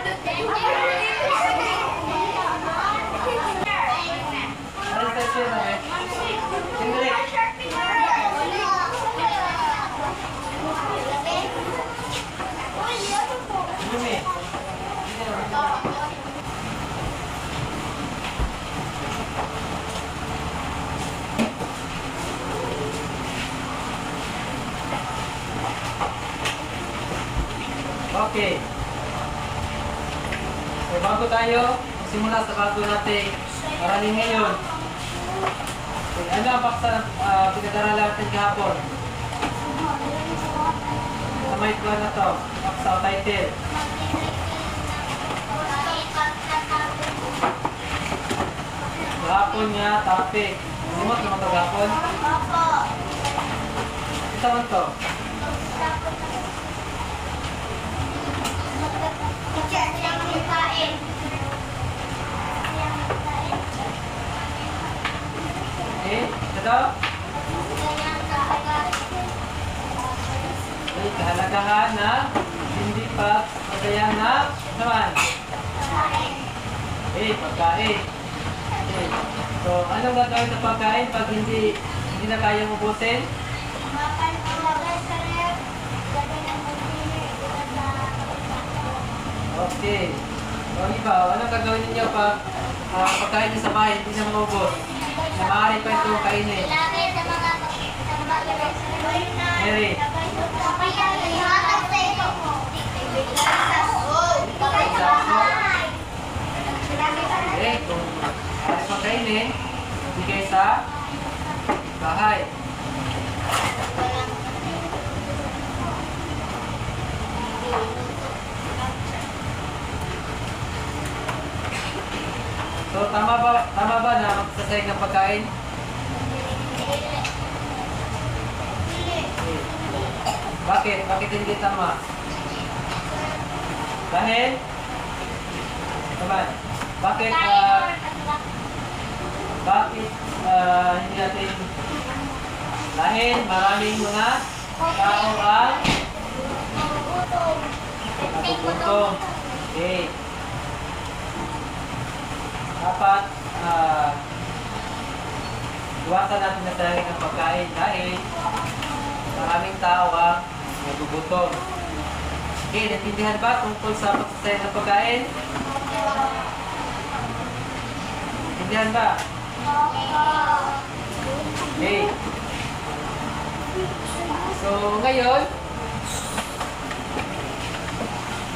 Ano sa siya na eh? Sandali. Lumi. Okay. So, bago tayo simula sa bago natin aralin ngayon. Okay, ano ang paksa na pinag-aralan natin kahapon? Sa may plan na to, paksa o title. Kahapon niya, topic. Simot naman ito kahapon? Ito man to. Okay, ito? Okay, kahalagahan na hindi pa pagkayang na naman. Okay, pagkain. Okay. So, anong gagawin sa pagkain pag hindi na kayang ubusin? Okay. So, iba, anong gagawin ninyo pag pagkain niyo sa bahay, hindi na maubos? Na maaari pa ito kainin. Mary. Okay, kung maaari pa kainin, bigay sa bahay. So, tama ba na magsasayang ng pagkain? Okay. Bakit? Bakit hindi tama? Dahil? Naman. Bakit? Bakit hindi natin dahil maraming mga tao ang nagugutom. Okay. Dapat iwasan natin na sayangin ng pagkain dahil maraming tao ang nagugutom. Okay, natindihan ba tungkol sa pagsasayang ng pagkain? Natindihan ba? Okay. So, ngayon,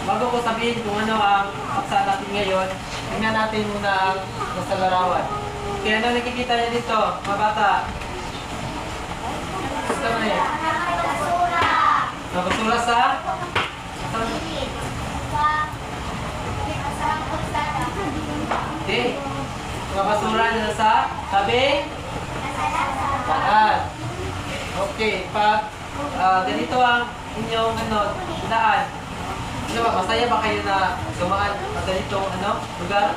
bago ko sabihin kung ano ang paksa natin ngayon, tingnan natin muna ang nasa larawan. Okay, ano nakikita niyo dito, mga bata? Gusto mo na yan? Basura sa? Okay. Mga basura na sa tabi? Daan. Okay, pag ganito ang inyong daan. Ano ba, masaya ba kayo na dumaan sa ganitong lugar?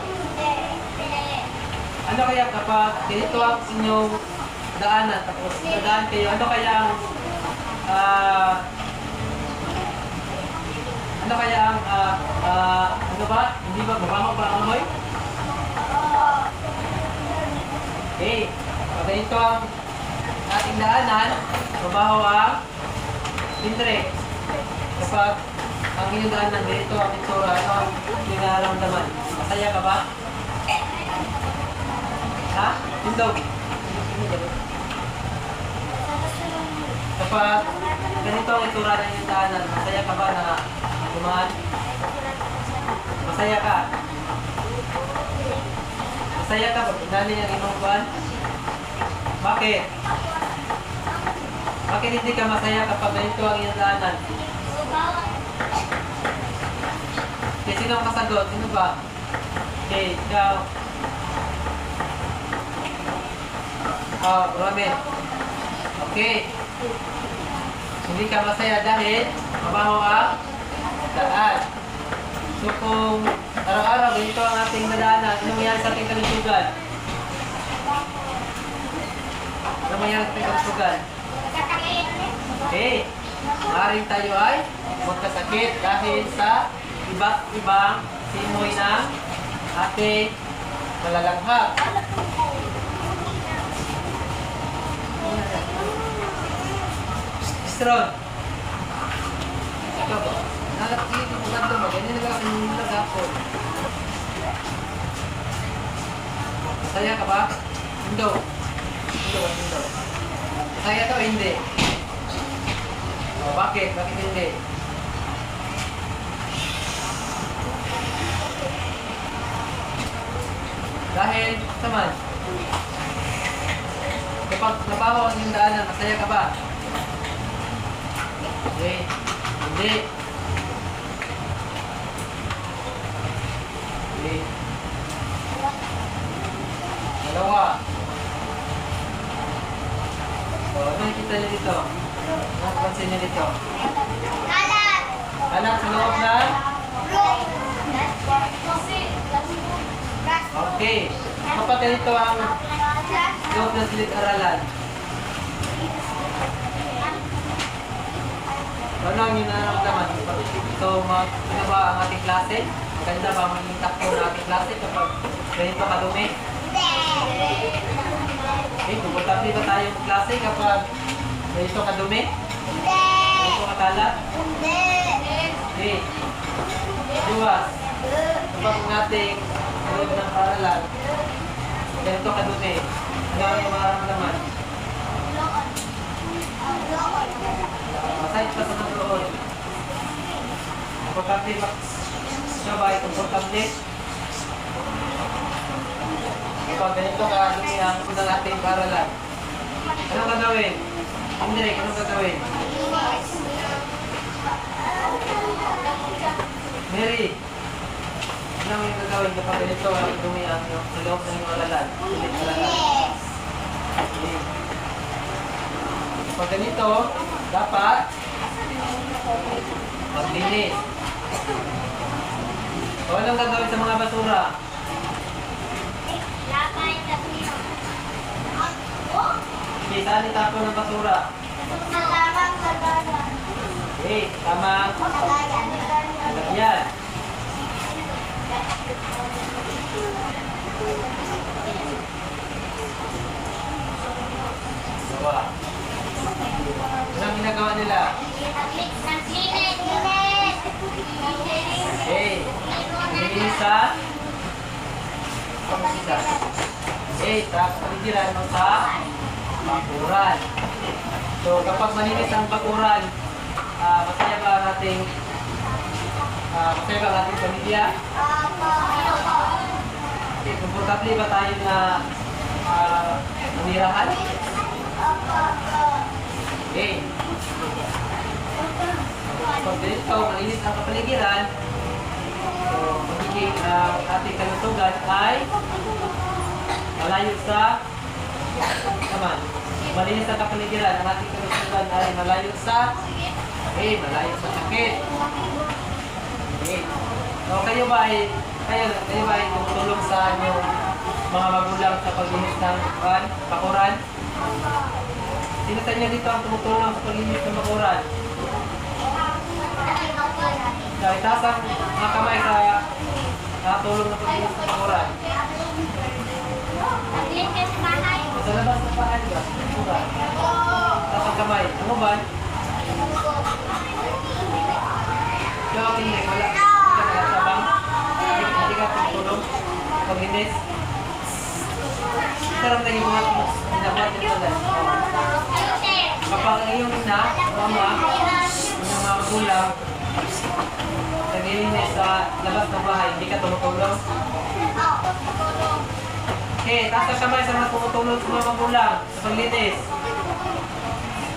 Ano kaya kapag ganito ang inyong daanan, tapos nadaan kayo, ano kaya ang ano ba? Hindi ba mabango ba ang amoy? Okay, pag ganito ang ating daanan, mabaho ang pintre. Kapag ang inyong daanan, ganito ang itsura, ano ang nararamdaman? Masaya ka ba? Ha? Tindog. Kapag ganito ang itsura ng inyong daanan, masaya ka ba na dumaan? Masaya ka? Masaya ka ba? Dali ang inyong buwan? Bakit? Bakit hindi ka masaya kapag ganito ang inyong daanan? Okay, sino ang kasagot? Sino ba? Okay, ikaw. Roman. Okay. Hindi ka masaya dahil mabaho ang daan. So kung araw-araw ganito ang ating nadaanan, ano mangyari sa ating kalusugan? Ano mangyari sa ating kalusugan? Okay. Maaaring tayo ay magkasakit dahil sa iba't ibang simoy ng ating malalanghap. Stron. Ito po. Nakakakili ko ganito mo. Ganyan nagagapon. Masaya ka ba? Hindi. Hindi. Masaya to hindi. O, bakit? Bakit hindi? Dahil, saman. Kapag nabaho ang iyong daanan, masaya ka ba? Hindi. Hindi. Hindi. Dalawa. O, ano nakikita niyo dito? Ano napansin niyo dito? Kalat! Anak sa loob na? Okay. Kapag ganito ang loob ng silid-aralan. Ano ang yung nararamdaman? So, ano ba ang ating klase? Maganda ba maging takbo ng ating klase kapag ganito kadumi? Okay, komportable ba tayong klase kapag ganito kadumi? Ganito katalat? Okay. Duwas. Kapag ang ating loob ng paralan, ganito kadumi, ano ang yung mararamdaman? Masahit pa sa nagloon. Komportable ba? Siya ba ay komportable? Kapag ganito kadumi ang unang ating paralan, anong gagawin? Indirect, anong gagawin? Mary, ano yung gagawin kapag ganito ang dumi ang loob ng iyong aralan? Okay. Kapag ganito, dapat maglinis. O anong gagawin sa mga basura? Okay, saan itapon ng basura? Okay, tamang lagyan. Dalawa. Anong ginagawa nila? Okay. Nilinis sa pagkita. Okay, tapos paligiran mo sa bakuran. So, kapag malinis ang bakuran, masaya ba ang ating pamilya? Okay, komportable ba tayo na manirahan? Okay. Pag ganito, malinis ang kapaligiran, so, magiging ating kalusugan ay malayo sa naman. Malinis ang kapaligiran, ang ating kalusugan ay malayo sa sakit. Okay. So, kayo ba ay tumutulong sa inyong mga magulang sa paglinis ng bakuran? Sino sa inyo dito ang tumutulong sa paglinis ng bakuran? So, itaas ang mga kamay sa nakatulong na paglinis ng bakuran. Sa labas ng bahay ba? Itaas ang kamay. Ano ba? Kaya hindi, wala. Hindi ka tumutulong paglinis. Sarap na yung mga ginagawa nito guys. Kapag ang iyong ina, mama, yung mga magulang, naglilinis sa labas ng bahay, hindi ka tumutulong. Okay, taas ka kamay sa mga tumutulong sa mga magulang sa paglinis.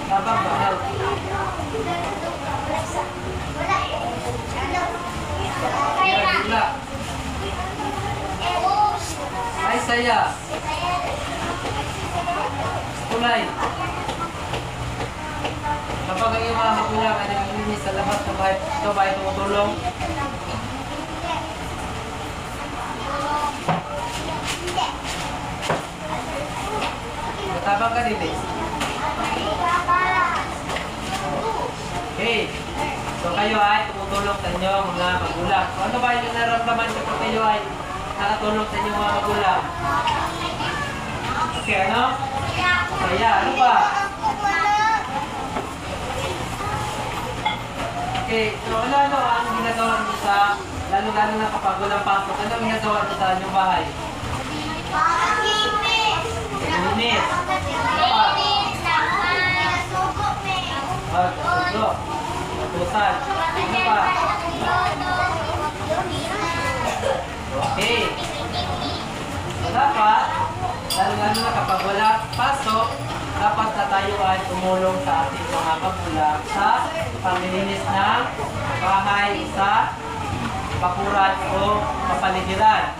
Tabang ba? Gila. Ay, saya. Kulay. Kapag ang iyong mga magulang ay naglilinis sa labas ng bahay, ito ba ay tumutulong? Matabang ka din eh. Okay. So kayo ay tumutulong sa inyo mga magulang. ano ba yung nararamdaman kapag kayo ay nakatulong sa inyong mga magulang? Okay, ano? Saya, ano pa? Okay, so ano ang ginagawa niyo sa, lalo-lalo na kapag walang pasok, ano ang ginagawa niyo sa inyong bahay? Linis. Ano pa? Magsugo. Matusan. Ano pa? Okay. So dapat, lalo-lalo na kapag wala pasok, dapat na tayo ay tumulong sa ating mga magulang sa paglilinis ng bahay sa bakuran o kapaligiran.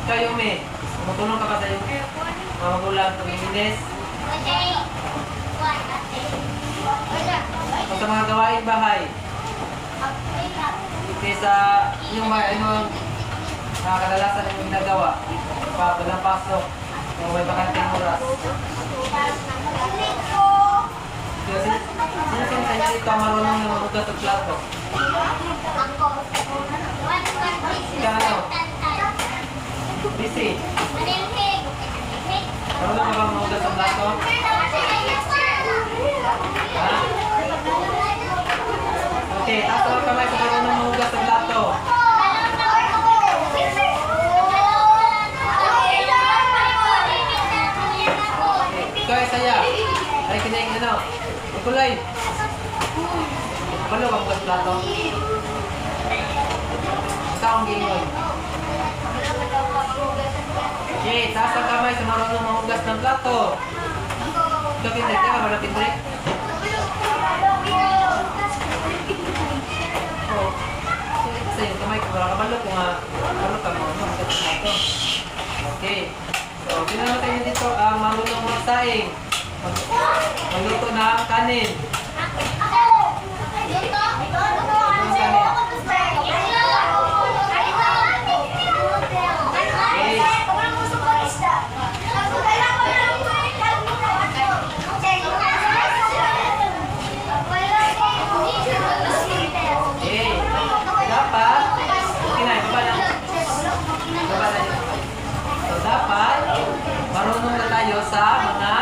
Kayo, Me, tumutulong ka ba sa iyong mga magulang sa paglilinis? O sa mga gawain bahay? Kaysa yung bahay, ano ang kadalasan yung ginagawa? Pag walang pasok, kung may bakanteng oras. Kasi, sino sa inyo dito ang marunong na mahugas ng plato? Ikaw ano? Busy. Marunong ka ba mahugas ng plato? Ha? Okay, taas ang kamay kung marunong mahugas ng plato. Ikaw ay saya. Ay kinaing ano? Kulay. Paano ka mahugas plato? Ikaw ang gingon. Okay, taas ang kamay sa marunong mahugas ng plato. Ikaw Kindrek, ka ba na Kindrek? Oo. Sa iyo, kamay ka, wala ka balo kung ano ka mo, mahugas ng plato. Okay. So, pinamatin niyo dito ang marunong magsaing. Magluto ng kanin. Okay. Dapat, kinay, baba lang. Baba lang. So, dapat, marunong na tayo sa mga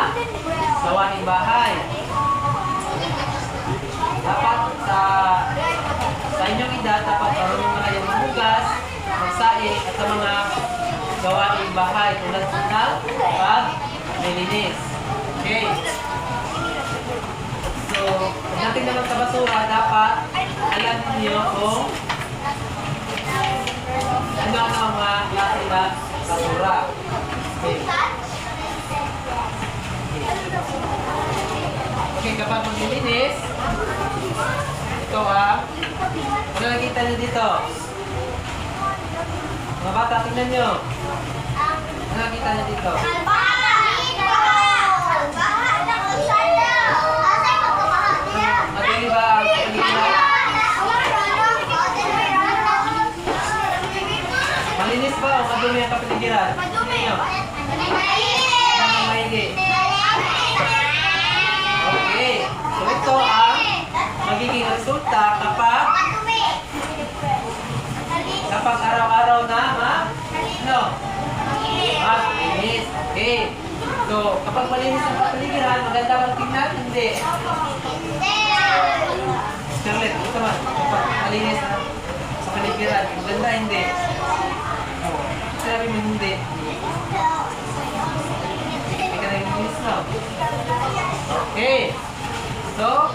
gawaing bahay. Dapat sa inyong edad, dapat marunong na kayo maghugas, magsaing at sa mga gawaing bahay tulad ng paglilinis. Okay. So, pagdating naman sa basura, dapat alam niyo kung ano ang mga klase na basura. Okay. Okay, kapag maglilinis, ito ano nakita niyo dito? Mga bata, tingnan niyo. Ano nakita niyo dito? Madali ba ang kapaligiran? Malinis ba o madumi ang kapaligiran? Ang maigi. Okay. So ito ang magiging resulta kapag araw-araw na malinis. Okay. So kapag malinis ang kapaligiran, maganda bang tingnan? Hindi. Scarlett, ito man. Kapag malinis sa kapaligiran, maganda hindi. Sabi mo hindi. Hindi ka nag-inis na. Okay. So,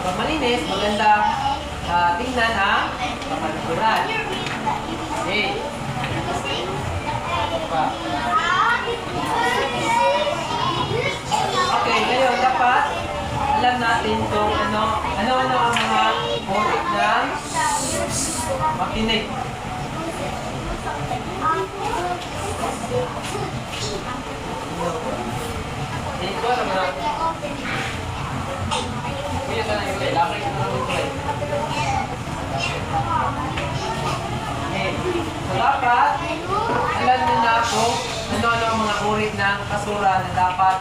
pag malinis, maganda tingnan ang kapaligiran. Okay. Okay, ngayon dapat alam natin kung ano ang mga uri ng makinig. Dito alam na. Kuya ka na yung play. Lakay ka na yung play. Okay. So dapat alam nyo na kung ano ang mga uri ng basura na dapat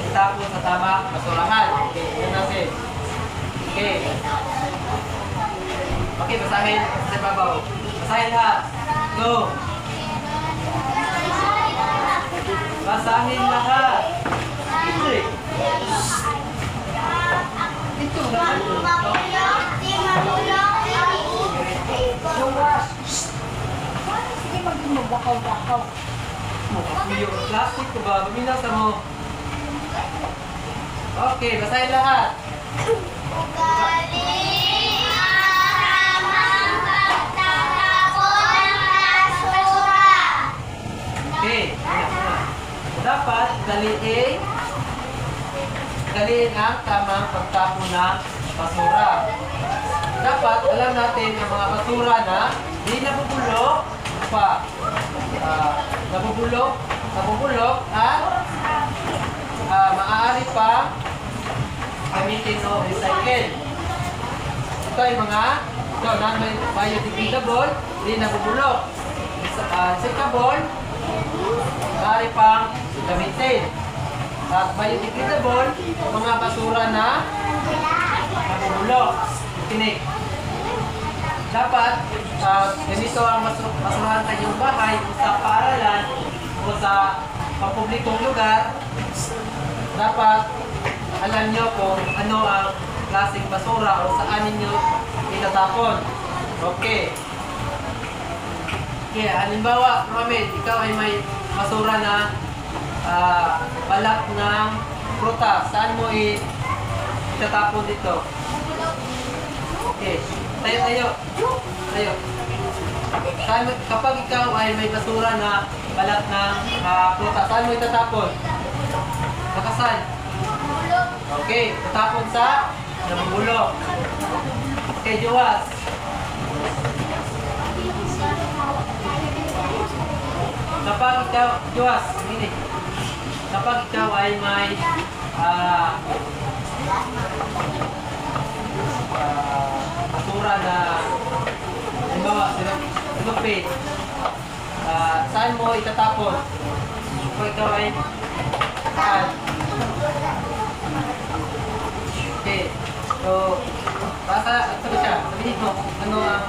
itapon sa tamang basurahan. Okay, yun natin. Okay. Okay, basahin sa babaw. Basahin lahat. Go. Basahin lahat. Ito. Ito nga. Di mabulok. Sige, maging magbakaw-bakaw. Yung plastic ko ba? Baminasa mo. Okay, basahin lahat. Ugali ang pagtatapon ng basura. Okay, dapat galiin ang tamang pagtapon ng basura. Dapat alam natin ang mga basura na di nabubulok pa. Nabubulok at maaari pa gamitin o recycle. Ito ay mga non-biodegradable, di nabubulok. Recyclable, maaari pang gamitin. At biodegradable, mga basura na nabubulok. Tinik. Dapat, ganito ang basurahan sa inyong bahay o sa paaralan o sa pampublikong lugar. Dapat alam nyo kung ano ang klaseng basura o saan ninyo itatapon. Okay. Okay, halimbawa, Mohamed, ikaw ay may basura na balat ng prutas. Saan mo itatapon dito? Okay. Tayo. Kapag ikaw ay may basura na balat ng prutas, saan mo itatapon? Nakasan? Okay, tatapon sa nabubulok. Okay, Joas. Kapag ikaw, Joas, hindi. Kapag ikaw ay may basura na halimbawa, silupin, saan mo itatapon? Kapag ikaw ay saan? Okay. So, sabi siya, sabihin mo, ano ang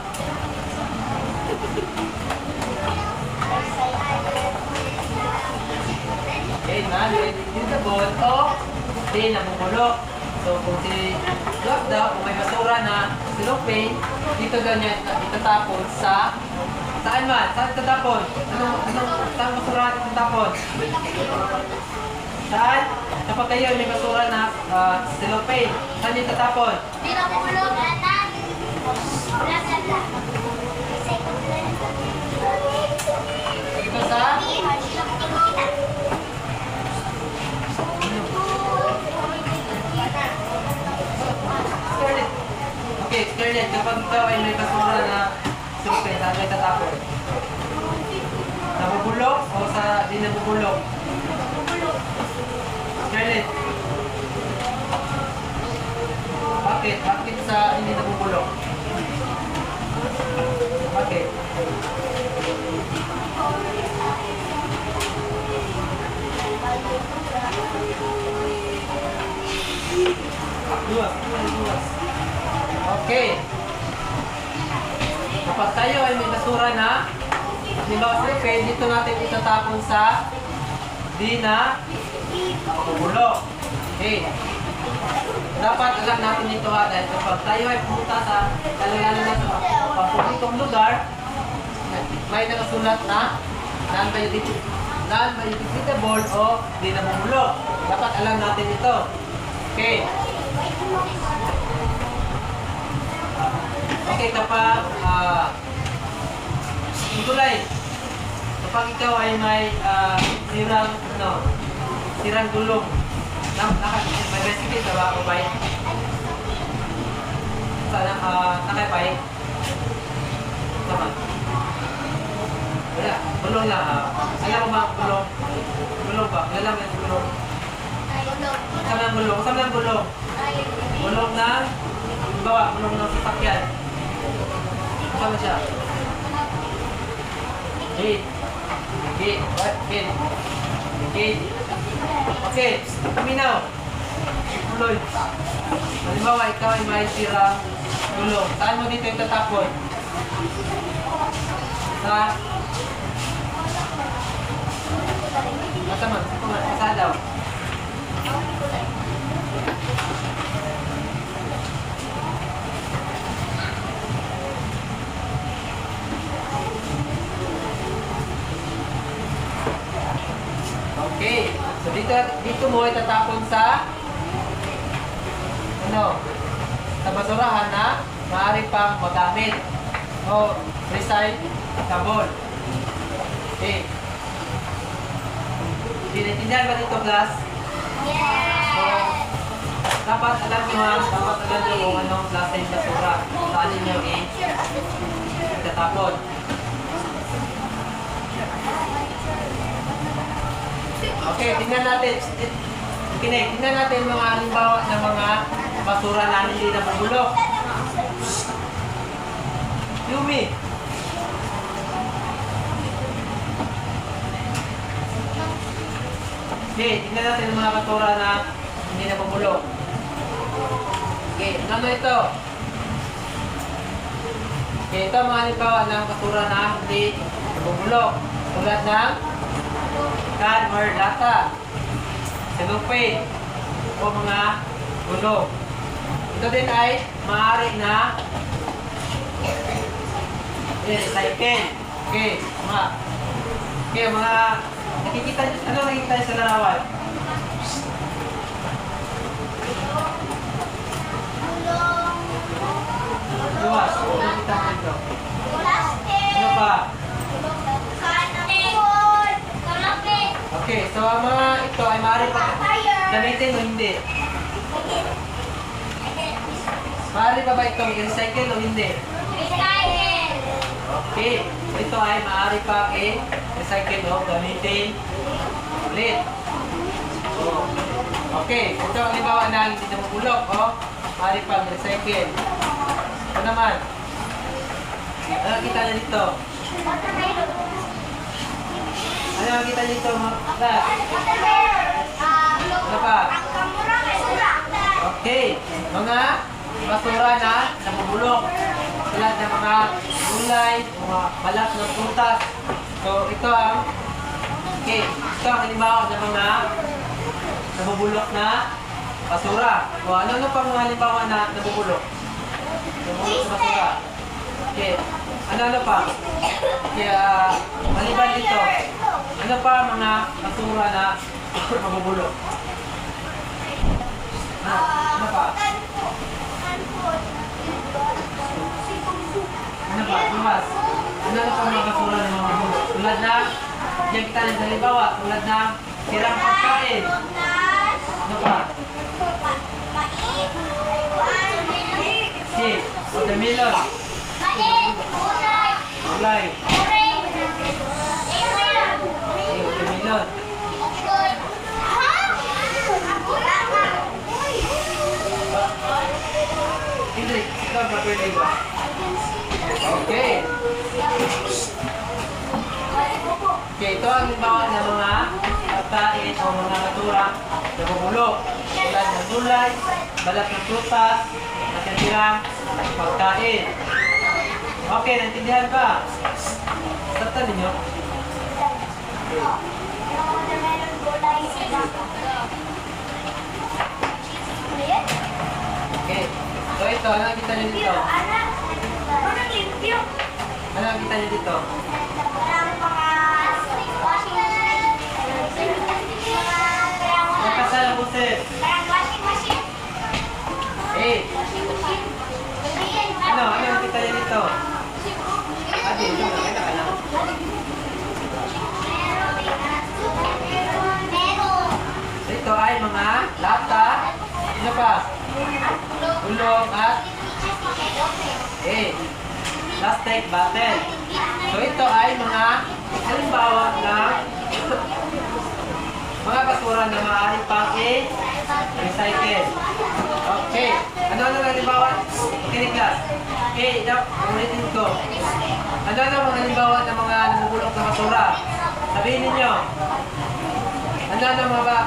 okay, non-biodegradable o di nabubulok. So, kung si Job daw, kung may basura na silupin, dito ganyan itatapon sa saan man? Saan itatapon? Saan basura itatapon? Saan? Kapag kayo may basura na silupin, saan itatapon? Di mabulok. Dito sa? Scarlett. Okay, Scarlett, kapag ikaw ay may basura na silupin, saan mo itatapon? Nabubulok o sa di nabubulok? Scarlett. Bakit? Bakit sa hindi nabubulok? Bakit? Luwas. Okay. Kapag tayo ay may basura na, halimbawa silupin, dito natin itatapon sa di na nabubulok. Okay. Dapat alam natin ito dahil kapag tayo ay pumunta sa lalo na sa pampublikong lugar, may nakasulat na non-biodegradable o di nabubulok. Dapat alam natin ito. Okay. Okay, kapag gulay, kapag ikaw ay may sirang gulong, may recipe ka ba o bay? Nakay-bay? Sama? Wala, gulong lang. Alam mo ba ang gulong? Gulong ba? Alam mo yung gulong? Saan ang gulong? Saan ang gulong? Gulong ng gulong ng sasakyan. Saan siya? Gate. What? Gate. Okay, paminaw. Tuloy. Halimbawa, ikaw ay may sirang Gulong. Saan mo dito yung tatapon? Sa? Masama. Saan daw? Okay. So dito mo itatapon sa sa basurahan na maaari pang magamit o recyclable. Okay. Tinitindihan ba dito, class? So, dapat alam nyo kung anong klase yung basura. Saan nyo itatapon. Okay, tingnan natin. Tingnan natin mga halimbawa ng mga basura na hindi na mabulok. Yumi. Okay, tingnan natin ang mga basura na hindi na mabulok. Okay, ano ito? Okay, ito mga halimbawa ng basura na hindi mabulok. Tulad ng can or lata, cellophane, o mga gulong. Ito din ay maaari na recycle. Okay, mga nakikita sa larawan? Luwas, nakikita mo ito. Ano pa? Okay, so ang mga ito ay maaari pa gamitin o hindi? Maaari pa ba itong i-recycle o hindi? Okay, ito ay maaari pa i-recycle o gamitin ulit. Okay, ito ang halimbawa na hindi na mabulok o maaari pa i-recycle. Ito naman. Ano nakita na dito? Ano nakita dito mga class? Ano pa? Okay, mga basura na namumulok. Tulad ng mga gulay, mga balat ng prutas. So ito ang halimbawa ng mga namumulok na basura. O ano pa mga halimbawa na namumulok? Namumulok na basura. Okay, ano pa? Kaya maliban dito. Ano pa mga basura na mabubulok? Ano pa? Ano pa? Lumas. Ano pa mga basura na mabubulok? Tulad na, yan kita ng halimbawa, tulad na sirang pagkain. Ano pa? Chip, watermelon. Gulay. Watermelon. Hindi, ikaw ba pwede ba? Okay. Okay, ito ang halimbawa ng mga pagkain o mga natura na bubulok. Tulad ng gulay, balat ng prutas, natindirang pagkain. Okay, naintindihan ba? Sartan ninyo? Okay. So ito, ano nakita nyo dito? Ano nakita nyo dito? Nakasal ang buses. Eh. Ano nakita nyo dito? Adi, ito na, kaya ka na. So ito ay mga lata. Ano pa? Gulong at plastic bottle. So ito ay mga halimbawa na mga basura na maaari pang i-recycle. Okay. Ano ang halimbawa? Okay, class. Okay, ulitin ko. Ano ang halimbawa ng mga namumulok na basura? Sabihin ninyo. Ano ang mga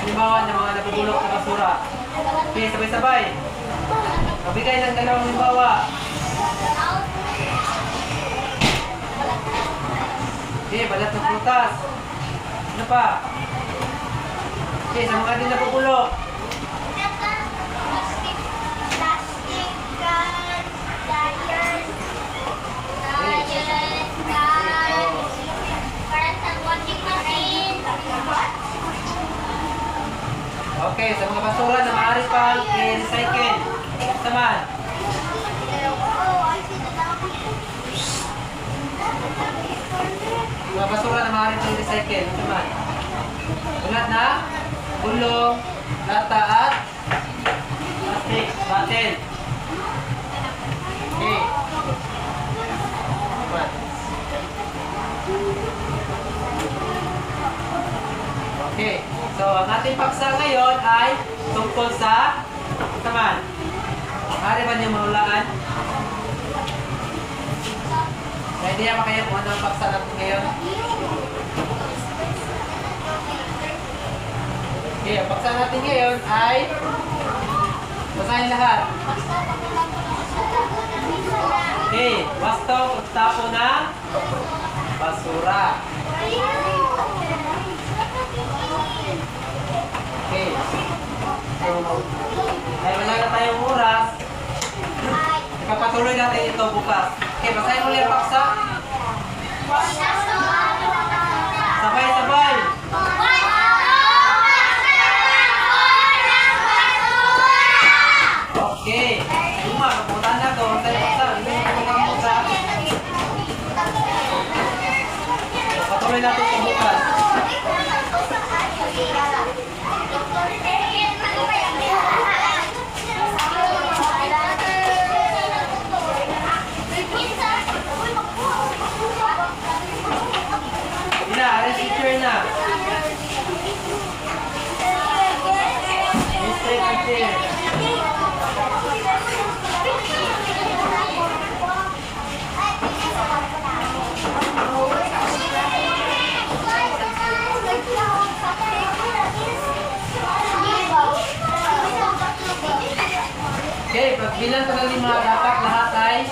halimbawa ng mga nabubulok na basura? Okay, sabay-sabay. Mabigay ng dalawang limbawa. Okay, balat ng prutas. Ano pa? Okay, sa mga di napupulok. Plastic can, tires, can, para sa washing machine. Okay, sa mga basura na maaari pang i-recycle. Saman. Mga basura na maaari pang i-recycle. Saman. Ulat na gulong, lata at plastic, bottle. Okay. Saman. Okay. So, ang ating paksa ngayon ay tungkol sa saman. Maaari ba niyo mahulaan? May idea ba kayo kung ano ang paksa natin ngayon? Okay, ang paksa natin ngayon ay basahin lahat. Okay, wasto o tapo ng basura. Okay. So, dahil wala na tayong oras, ipapatuloy natin ito bukas. Okay, basahin ulit ang paksa. Sabay-sabay. Okay. Luma, kapuntaan na ito. Basahin ang paksa. Hindi mo paksa. Patuloy natin ito bukas. Ina, alis teacher na. Mr. Teacher. Okay, pag bilang ko ng 5, dapat lahat ay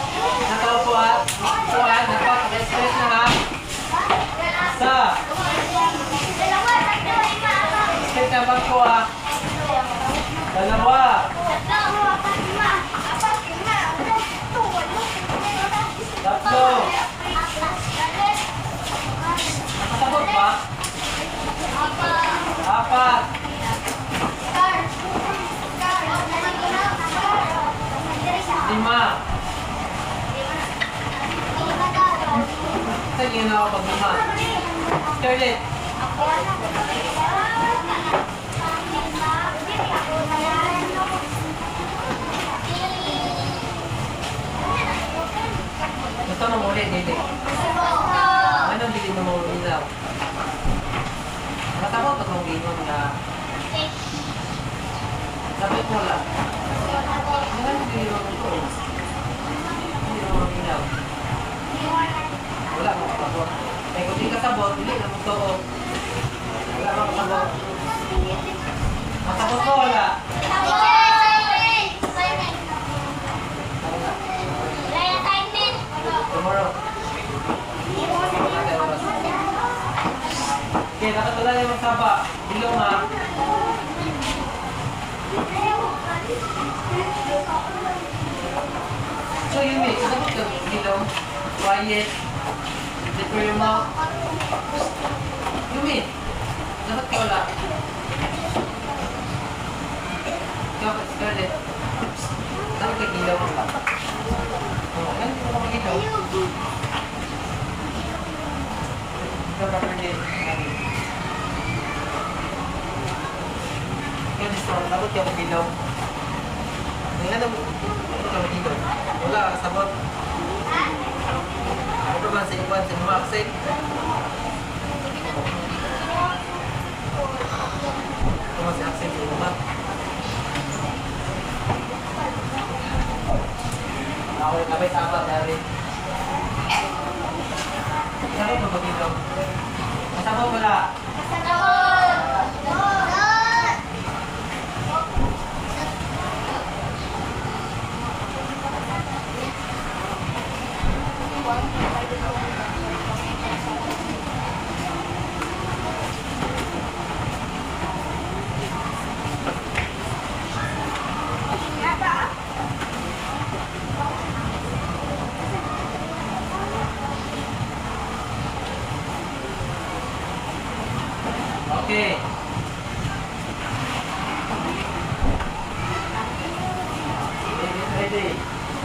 nakaupo at upuan. Dapat naka-express na ha. Isa. Express na bangko ha. 2. Tatlo. Nakasabot ba? 4. 5. Sige na ako pag-5. Scarlett. Gusto mo muli, Dede? Anong bilhin mo muli daw? Matapot pa kung bilhin mo na sabit mo lang. Ano bilhin mo ito? Hindi mo ginaw. Wala mo kasabot. Eh kung di kasabot, hindi na mo ito. Wala mo kasabot. Masabot mo wala? Tomorrow. Okay, nakatulan yung magsaba. Ilong ha. So yun eh, kasabot ka. Ilong. Quiet. Deeper yung mouth. Yumi. Dapat ka wala. Dapat Scarlett. Dapat ka gilaw ka. Oo, yan. Hindi mo ka magilaw. Dapat ka din. Yan, dapat ka magilaw. Ngayon, dapat ka magilaw. Wala, sabot. Ano ba sa iwan sa mga aksay? Ito ba si aksay sa iwan? Ako yung kabay tapat dari. Saan ba mag-ilaw? Masama wala?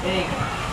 Egg.